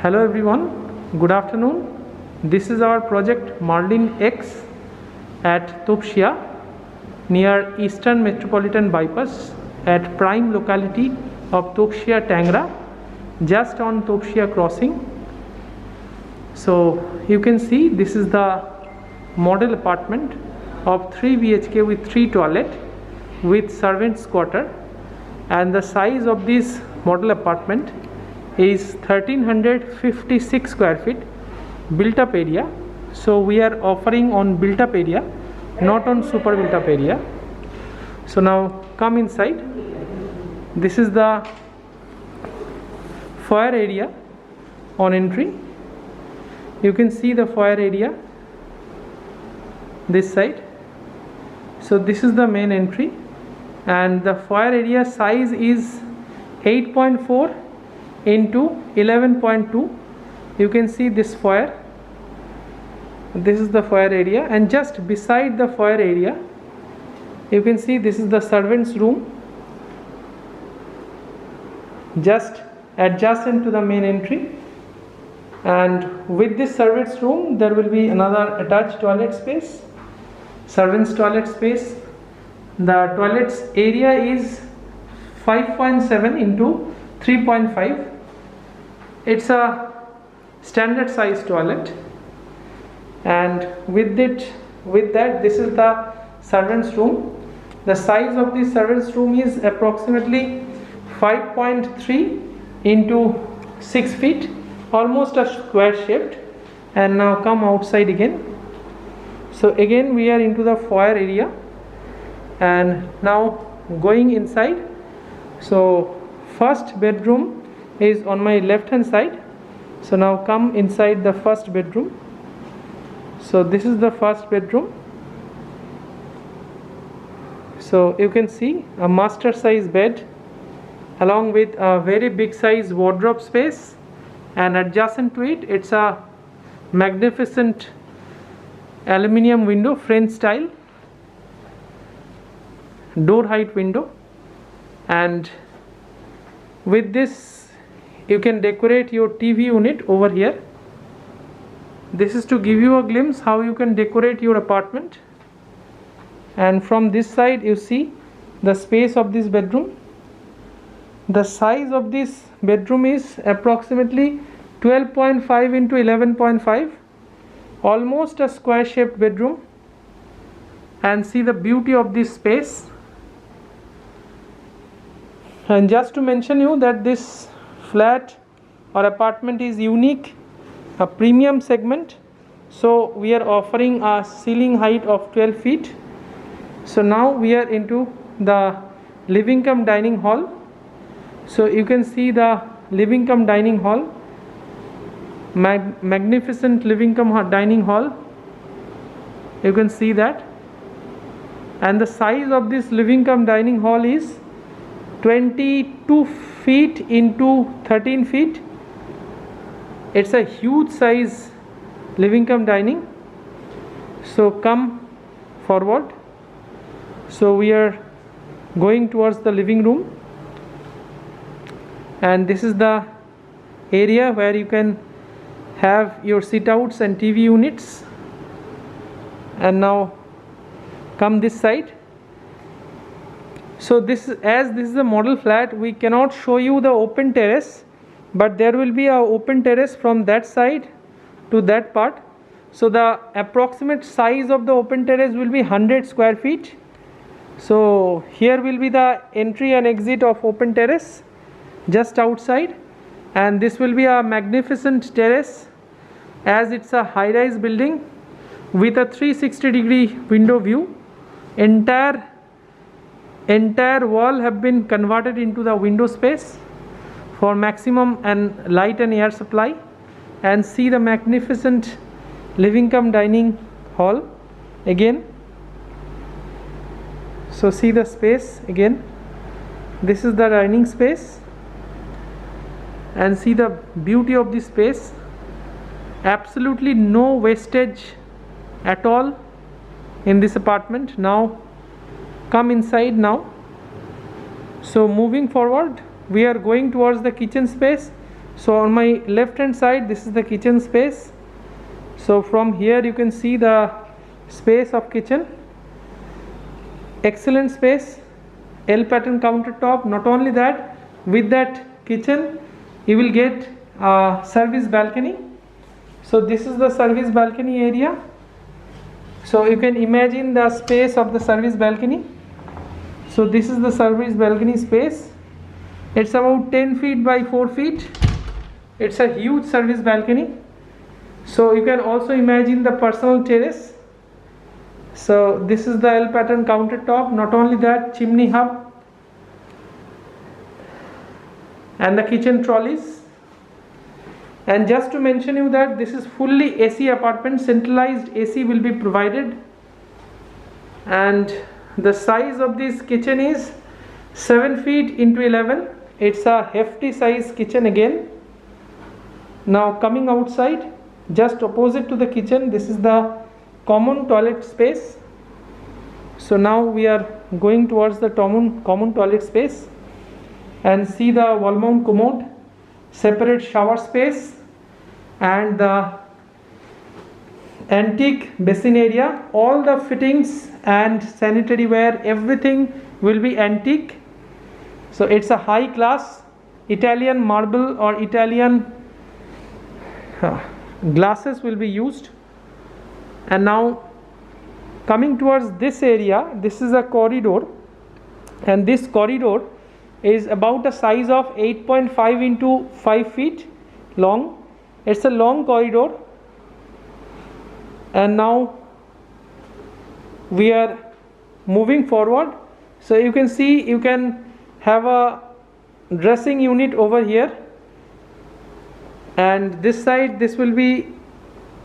Hello everyone, good afternoon. This is our project Marlin X at Topshia near Eastern Metropolitan Bypass at prime locality of Topshia Tangra, just on Topshia crossing. So you can see this is the model apartment of 3 BHK with 3 toilet with servants quarter, and the size of this model apartment is 1356 square feet built up area. So we are offering on built up area, not on super built up area. So now come inside. This is the foyer area on entry. You can see the foyer area this side. So this is the main entry, and the foyer area size is 8.4 into 11.2. You can see this foyer. This is the foyer area, and just beside the foyer area you can see this is the servants room, just adjacent to the main entry. And with this servants room there will be another attached toilet space, servants toilet space. The toilets area is 5.7 into 3.5. It's a standard size toilet, and with that this is the servants room. The size of this servants room is approximately 5.3 into 6 feet, almost a square shaped. And now come outside again. So again we are into the foyer area, and now going inside. So first bedroom is on my left hand side. So now come inside the first bedroom. So this is the first bedroom. So you can see a master size bed along with a very big size wardrobe space, and adjacent to it it's a magnificent aluminium window, French style door height window. And with this you can decorate your TV unit over here. This is to give you a glimpse how you can decorate your apartment. And from this side you see the space of this bedroom. The size of this bedroom is approximately 12.5 into 11.5, almost a square shaped bedroom. And see the beauty of this space. And just to mention you that this flat or apartment is unique, a premium segment. So we are offering a ceiling height of 12 feet. So now we are into the living cum dining hall. So you can see the living cum dining hall, magnificent living cum dining hall. You can see that. And the size of this living cum dining hall is 22 feet into 13 feet. It's a huge size living cum dining. So come forward. So we are going towards the living room, and this is the area where you can have your sit outs and TV units. And now come this side. So this is a model flat, we cannot show you the open terrace, but there will be a open terrace from that side to that part. So the approximate size of the open terrace will be 100 square feet. So here will be the entry and exit of open terrace just outside, and this will be a magnificent terrace as it's a high rise building with a 360-degree window view. Entire wall have been converted into the window space for maximum and light and air supply. And see the magnificent living cum dining hall again. So see the space again. This is the dining space, and see the beauty of this space. Absolutely no wastage at all in this apartment. Now come inside now. So moving forward we are going towards the kitchen space. So on my left hand side, this is the kitchen space. So from here you can see the space of kitchen. Excellent space, L pattern countertop. Not only that, with that kitchen you will get a service balcony. So this is the service balcony area. So you can imagine the space of the service balcony. So this is the service balcony space. It's about 10 feet by 4 feet. It's a huge service balcony. So you can also imagine the personal terrace. So this is the L pattern countertop. Not only that, chimney hub and the kitchen trolleys. And just to mention you that this is fully AC apartment, centralized AC will be provided, and the size of this kitchen is 7 feet into 11. It's a hefty size kitchen again. Now coming outside, just opposite to the kitchen, this is the common toilet space. So now we are going towards the common toilet space, and see the wall mount commode, separate shower space, and the antique basin area. All the fittings and sanitary ware, everything will be antique. So it's a high class Italian marble or Italian glasses will be used. And now coming towards this area, this is a corridor, and this corridor is about a size of 8.5 into 5 feet long. It's a long corridor. And now we are moving forward. So you can see, you can have a dressing unit over here, and this side, this will be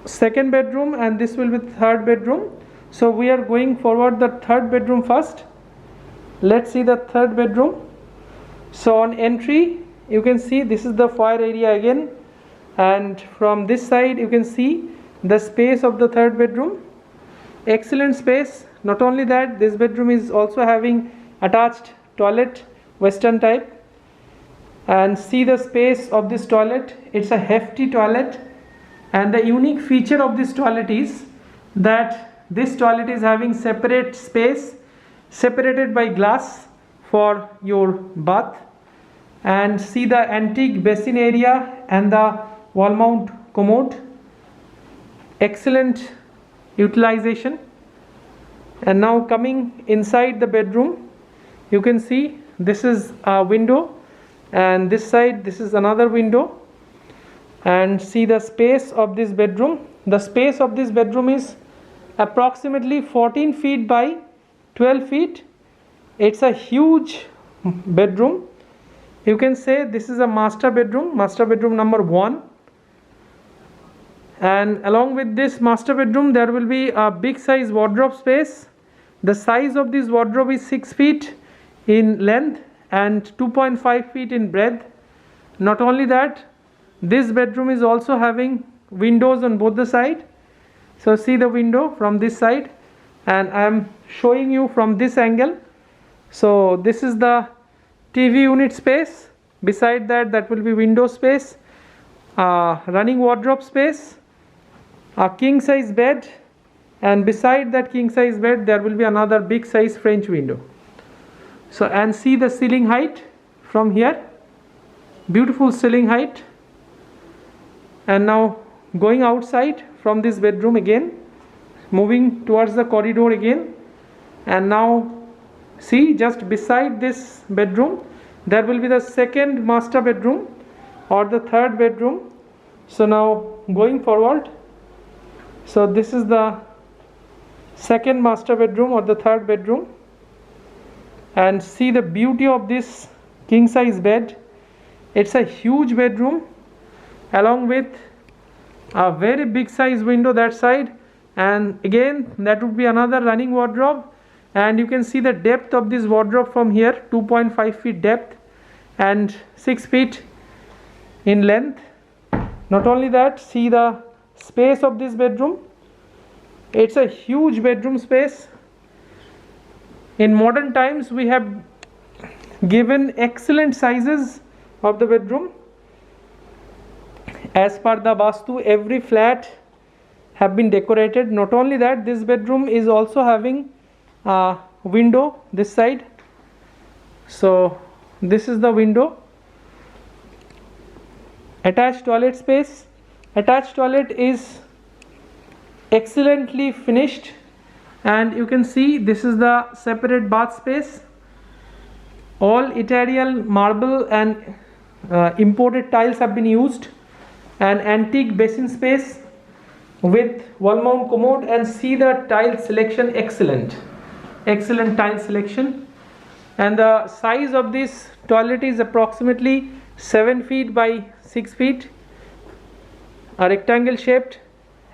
second bedroom, and this will be third bedroom. So we are going forward the third bedroom first. Let's see the third bedroom. So on entry, you can see this is the foyer area again, and from this side you can see the space of the third bedroom. Excellent space. Not only that, this bedroom is also having attached toilet, western type. And see the space of this toilet. It's a hefty toilet, and the unique feature of this toilet is that this toilet is having separate space, separated by glass for your bath. And see the antique basin area and the wall mount commode. Excellent utilization. And now coming inside the bedroom, you can see this is a window, and this side, this is another window. And see the space of this bedroom. The space of this bedroom is approximately 14 feet by 12 feet. It's a huge bedroom. You can say this is a master bedroom number 1. And along with this master bedroom, there will be a big size wardrobe space. The size of this wardrobe is 6 feet in length and 2.5 feet in breadth. Not only that, this bedroom is also having windows on both the side. So see the window from this side, and I am showing you from this angle. So this is the TV unit space. Beside that, that will be window space, running wardrobe space, a king size bed, and beside that king size bed there will be another big size French window. So, and see the ceiling height from here, beautiful ceiling height. And now going outside from this bedroom again, moving towards the corridor again, and now see just beside this bedroom there will be the second master bedroom or the third bedroom. So now going forward, so this is the second master bedroom or the third bedroom, and see the beauty of this king size bed. It's a huge bedroom along with a very big size window that side, and again that would be another running wardrobe. And you can see the depth of this wardrobe from here, 2.5 feet depth and 6 feet in length. Not only that, see the space of this bedroom. It's a huge bedroom space. In modern times we have given excellent sizes of the bedroom. As per the Vastu, every flat have been decorated. Not only that, this bedroom is also having a window this side. So this is the window. Attached toilet space. Attached toilet is excellently finished, and you can see this is the separate bath space. All Italian marble and imported tiles have been used. An antique basin space with wall mount commode, and see the tile selection, excellent tile selection. And the size of this toilet is approximately 7 feet by 6 feet, a rectangle shaped,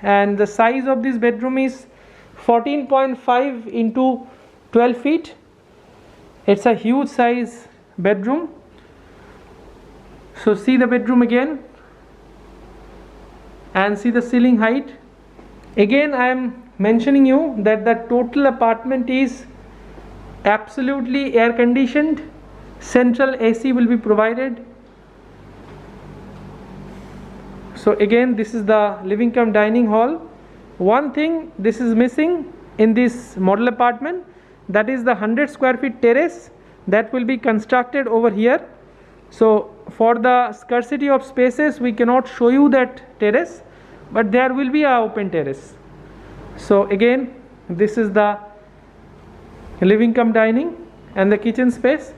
and the size of this bedroom is 14.5 into 12 feet. It's a huge size bedroom. So see the bedroom again, and see the ceiling height. Again, I am mentioning you that the total apartment is absolutely air conditioned. Central AC will be provided. So again, this is the living cum dining hall. One thing this is missing in this model apartment, that is the 100 square feet terrace that will be constructed over here. So for the scarcity of spaces, we cannot show you that terrace, but there will be a open terrace. So again, this is the living cum dining and the kitchen space.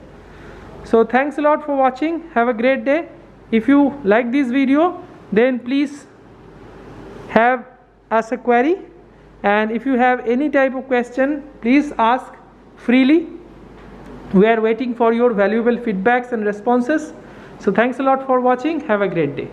So thanks a lot for watching. Have a great day. If you like this video, then please have us a query, and if you have any type of question, please ask freely. We are waiting for your valuable feedbacks and responses. So thanks a lot for watching. Have a great day.